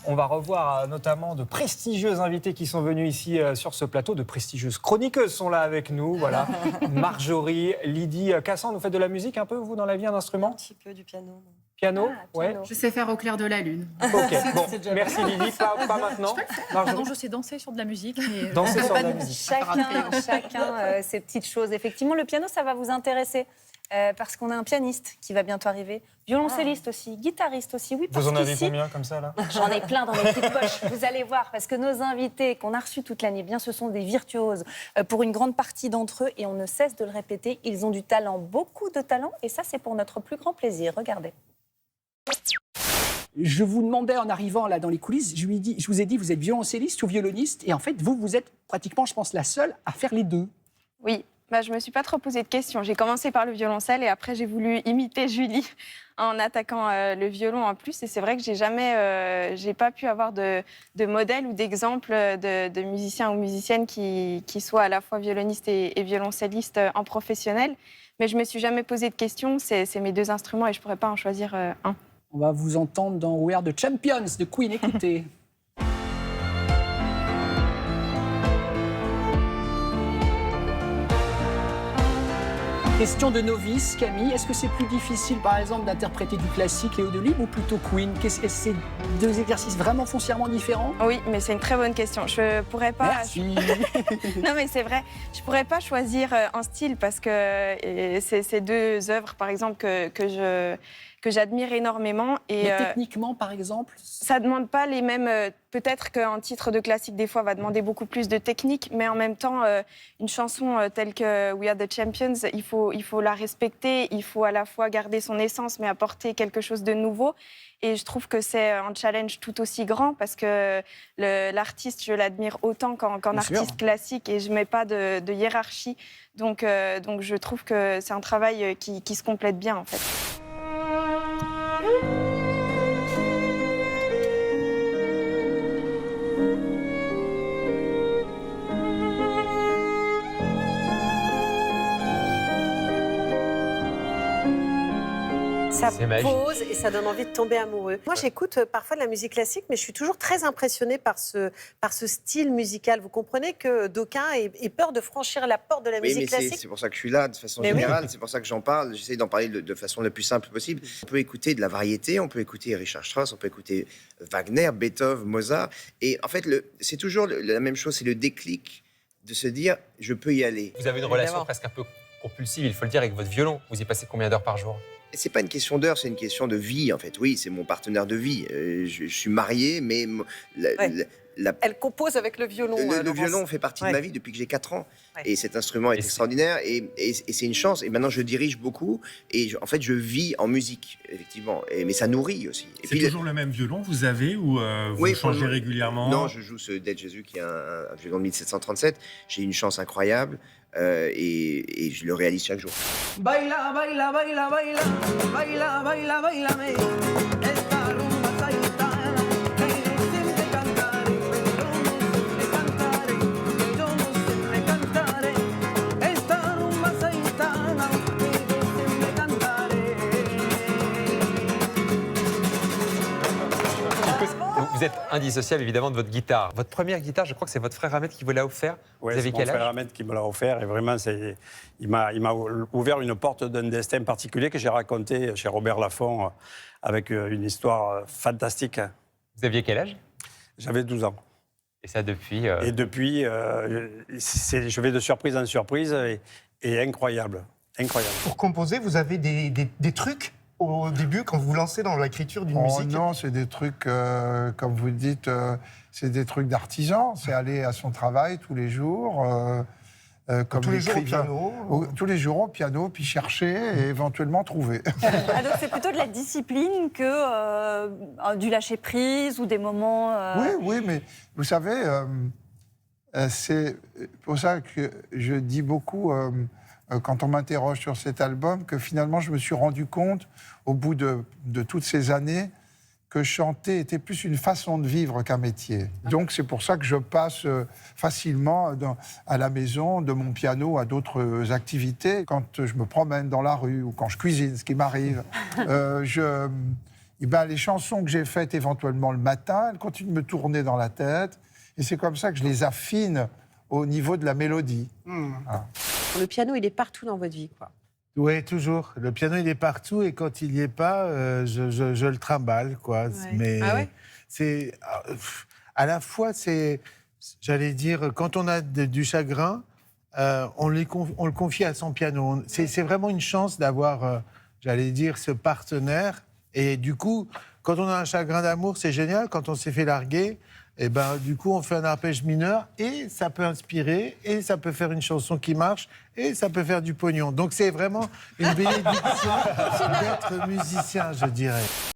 On va revoir notamment de prestigieux invités qui sont venus ici sur ce plateau. De prestigieuses chroniqueuses sont là avec nous. Voilà. Marjorie, Lydie, Cassandre, vous faites de la musique un peu, vous, dans la vie, un instrument? Un petit peu du piano. Piano, piano. ouais. Je sais faire au clair de la lune. Ok, bon, merci Lydie, pas maintenant. Pardon, je sais danser sur de la musique. Mais... Danser sur de la musique. Chacun ces petites choses. Effectivement, le piano, ça va vous intéresser. Parce qu'on a un pianiste qui va bientôt arriver, violoncelliste aussi, guitariste aussi. Oui, parce vous en avez qu'ici, combien comme ça là? J'en ai plein dans mes petites poches, vous allez voir, parce que nos invités qu'on a reçus toute l'année, bien, ce sont des virtuoses pour une grande partie d'entre eux, et on ne cesse de le répéter, ils ont du talent, beaucoup de talent, et ça c'est pour notre plus grand plaisir. Regardez. Je vous demandais en arrivant là dans les coulisses, je vous ai dit vous êtes violoncelliste ou violoniste, et en fait vous êtes pratiquement, je pense, la seule à faire les deux. Oui. Je ne me suis pas trop posé de questions. J'ai commencé par le violoncelle et après j'ai voulu imiter Julie en attaquant le violon en plus. Et c'est vrai que j'ai pas pu avoir de modèle ou d'exemple de musiciens ou musiciennes qui soient à la fois violonistes et violoncellistes en professionnel. Mais je me suis jamais posé de questions. C'est mes deux instruments et je pourrais pas en choisir un. On va vous entendre dans We Are the Champions de Queen. Écoutez. Question de novice, Camille. Est-ce que c'est plus difficile, par exemple, d'interpréter du classique, Léo Delibes, ou plutôt Queen? Est-ce que c'est deux exercices vraiment foncièrement différents? Oui, mais c'est une très bonne question. Je pourrais pas. Merci. Non, mais c'est vrai. Je pourrais pas choisir un style parce que c'est deux œuvres, par exemple, que j'admire énormément. Et, mais techniquement, par exemple, ça ne demande pas les mêmes... peut-être qu'un titre de classique, des fois, va demander beaucoup plus de technique, mais en même temps, une chanson telle que We Are the Champions, il faut la respecter, il faut à la fois garder son essence, mais apporter quelque chose de nouveau. Et je trouve que c'est un challenge tout aussi grand, parce que l'artiste, je l'admire autant qu'en artiste classique, et je ne mets pas de hiérarchie. Donc je trouve que c'est un travail qui se complète bien, en fait. Ça pose et ça donne envie de tomber amoureux. Moi, j'écoute parfois de la musique classique, mais je suis toujours très impressionnée par ce style musical. Vous comprenez que d'aucuns aient peur de franchir la porte de la musique classique? C'est pour ça que je suis là, de façon générale. C'est pour ça que j'en parle. J'essaie d'en parler de façon la plus simple possible. On peut écouter de la variété, on peut écouter Richard Strauss, on peut écouter Wagner, Beethoven, Mozart. Et en fait, c'est toujours la même chose, c'est le déclic de se dire « je peux y aller ». Vous avez une relation presque un peu compulsive, il faut le dire, avec votre violon. Vous y passez combien d'heures par jour? C'est pas une question d'heure, c'est une question de vie, en fait. Oui, c'est mon partenaire de vie. Je suis marié, mais... Elle compose avec le violon. Le violon fait partie de ma vie depuis que j'ai 4 ans. Et cet instrument est extraordinaire. Et c'est une chance. Et maintenant, je dirige beaucoup. Et en fait, je vis en musique, effectivement. Mais ça nourrit aussi. C'est toujours le même violon vous avez ou vous changez régulièrement? Non, je joue ce Dead Jésus qui est un violon de 1737. J'ai une chance incroyable. Et je le réalise chaque jour. Baila, baila, baila, baila, baila, baila, baila, me. Esta rumba saitana, que yo siempre cantaré, yo no siempre cantaré, esta rumba saitana, que yo siempre cantaré. Vous êtes indissociable évidemment de votre guitare. Votre première guitare, je crois que c'est votre frère Ahmed qui vous l'a offert. Oui, vous avez quel âge? Mon frère Ahmed qui me l'a offert et vraiment, il m'a ouvert une porte d'un destin particulier que j'ai raconté chez Robert Laffont avec une histoire fantastique. Vous aviez quel âge? J'avais 12 ans. Et ça depuis Et depuis, je vais de surprise en surprise et incroyable. Incroyable. Pour composer, vous avez des trucs au début, quand vous vous lancez dans l'écriture d'une musique? Non, c'est des trucs, comme vous dites, c'est des trucs d'artisan. C'est aller à son travail tous les jours. Comme tous les jours au piano? Tous les jours au piano, puis chercher et éventuellement trouver. Ah, donc c'est plutôt de la discipline que du lâcher-prise ou des moments... Oui, mais vous savez, c'est pour ça que je dis beaucoup... quand on m'interroge sur cet album, que finalement je me suis rendu compte, au bout de toutes ces années, que chanter était plus une façon de vivre qu'un métier. Donc c'est pour ça que je passe facilement à la maison, de mon piano à d'autres activités. Quand je me promène dans la rue ou quand je cuisine, ce qui m'arrive, eh ben, les chansons que j'ai faites éventuellement le matin, elles continuent de me tourner dans la tête. Et c'est comme ça que je les affine au niveau de la mélodie. Voilà. Le piano, il est partout dans votre vie, quoi. Oui, toujours. Le piano, il est partout et quand il n'y est pas, je le trimballe, quoi. Ouais. Mais Ah ouais c'est à la fois, j'allais dire, quand on a du chagrin, on le confie à son piano. C'est vraiment une chance d'avoir, j'allais dire, ce partenaire. Et du coup, quand on a un chagrin d'amour, c'est génial. Quand on s'est fait larguer, et ben, du coup, on fait un arpège mineur et ça peut inspirer et ça peut faire une chanson qui marche et ça peut faire du pognon. Donc, c'est vraiment une bénédiction d'être musicien, je dirais.